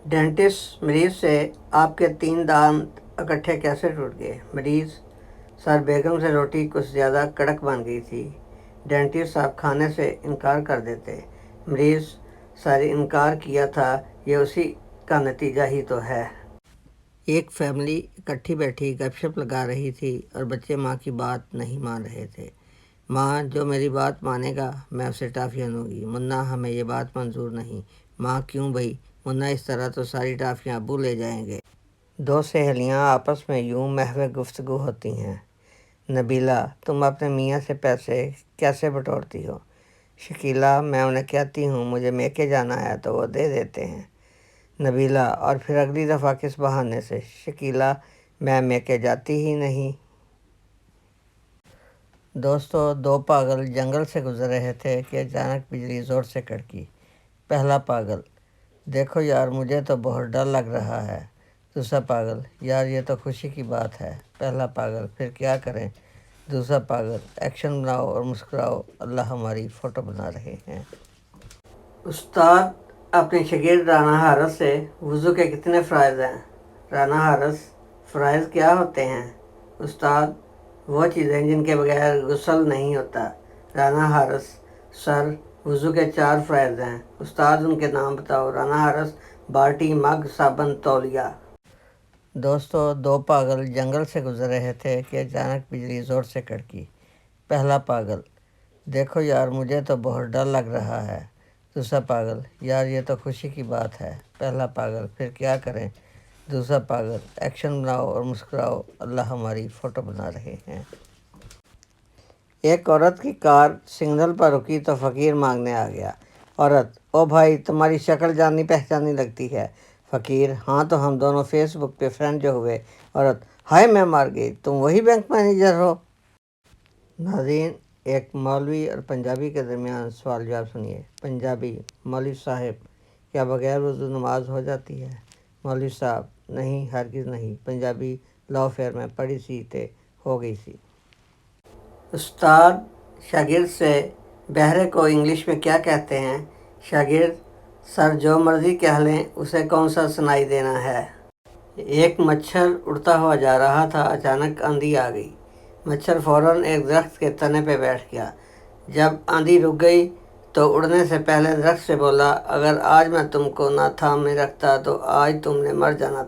Dentist मरीज से आपके 3 दांत इकट्ठे कैसे टूट गए। मरीज: सर, बेगम से रोटी कुछ ज़्यादा कड़क बन गई थी। डेंटिस्ट साहब खाने से इनकार कर देते। मरीज: सर, इनकार किया था, ये उसी का नतीजा ही तो है। एक फैमिली इकट्ठी बैठी गपशप लगा रही थी और बच्चे माँ की बात नहीं मान रहे थे। माँ: जो मेरी बात मानेगा मैं उसे टॉफ़ियाँ दूँगी। मुन्ना: हमें ये बात मंजूर नहीं। माँ: क्यों भई? मुन्ना: इस तरह तो सारी टॉफ़ियाँ अब्बू ले जाएंगे। दो सहेलियाँ आपस में यूं महवे गुफ्तगू होती हैं। नबीला: तुम अपने मियाँ से पैसे कैसे बटोरती हो। शकीला: मैं उन्हें कहती हूँ मुझे मेके जाना है तो वो दे देते हैं। नबीला: और फिर अगली दफ़ा किस बहाने से। शकीला: मैं मेके जाती ही नहीं। दोस्तों, दो पागल जंगल से गुजर रहे थे कि अचानक बिजली ज़ोर से कड़की। पहला पागल: देखो यार, मुझे तो बहुत डर लग रहा है। दूसरा पागल: यार, ये तो खुशी की बात है। पहला पागल: फिर क्या करें। दूसरा पागल: एक्शन बनाओ और मुस्कुराओ, अल्लाह हमारी फ़ोटो बना रहे हैं। उस्ताद अपने शागिर्द राना हारस से वज़ू के कितने फ़राइज़ हैं। राना हारस: फ़राइज़ क्या होते हैं। उस्ताद: वो चीज़ें जिनके बगैर गुस्ल नहीं होता। राना हारस: सर, वज़ू के 4 फ़राइज़ हैं। उस्ताद, उनके नाम बताओ। राना हारस: बाल्टी, मग, साबन, तौलिया। दोस्तों, दो पागल जंगल से गुजर रहे थे कि अचानक बिजली ज़ोर से कड़की। पहला पागल: देखो यार, मुझे तो बहुत डर लग रहा है। दूसरा पागल: यार, ये तो खुशी की बात है। पहला पागल: फिर क्या करें। दूसरा पागल: एक्शन बनाओ और मुस्कुराओ, अल्लाह हमारी फ़ोटो बना रहे हैं। एक औरत की कार सिग्नल पर रुकी तो फ़कीर मांगने आ गया। औरत: ओ भाई, तुम्हारी शक्ल जानी पहचानी लगती है। फ़कीर: हाँ तो हम दोनों फेसबुक पे फ्रेंड जो हुए। औरत: हाय मैं मर गई, तुम वही बैंक मैनेजर हो। नाज़रीन, एक मौलवी और पंजाबी के दरमियान सवाल जवाब सुनिए। पंजाबी: मौलवी साहब, क्या बगैर वज़ू नमाज हो जाती है। मौलवी साहब: नहीं, हरगिज़ नहीं। पंजाबी: लॉ फेयर में पढ़ी सी ते हो गई सी। उस्ताद शागिर्द से बहरे को इंग्लिश में क्या कहते हैं। शागिर्द: सर, जो मर्ज़ी कह लें, उसे कौन सा सुनाई देना है। एक मच्छर उड़ता हुआ जा रहा था, अचानक आंधी आ गई। मच्छर फ़ौरन एक दरख्त के तने पे बैठ गया। जब आंधी रुक गई तो उड़ने से पहले दरख्त से बोला, अगर आज मैं तुमको ना थामे रखता तो आज तुमने मर जाना था।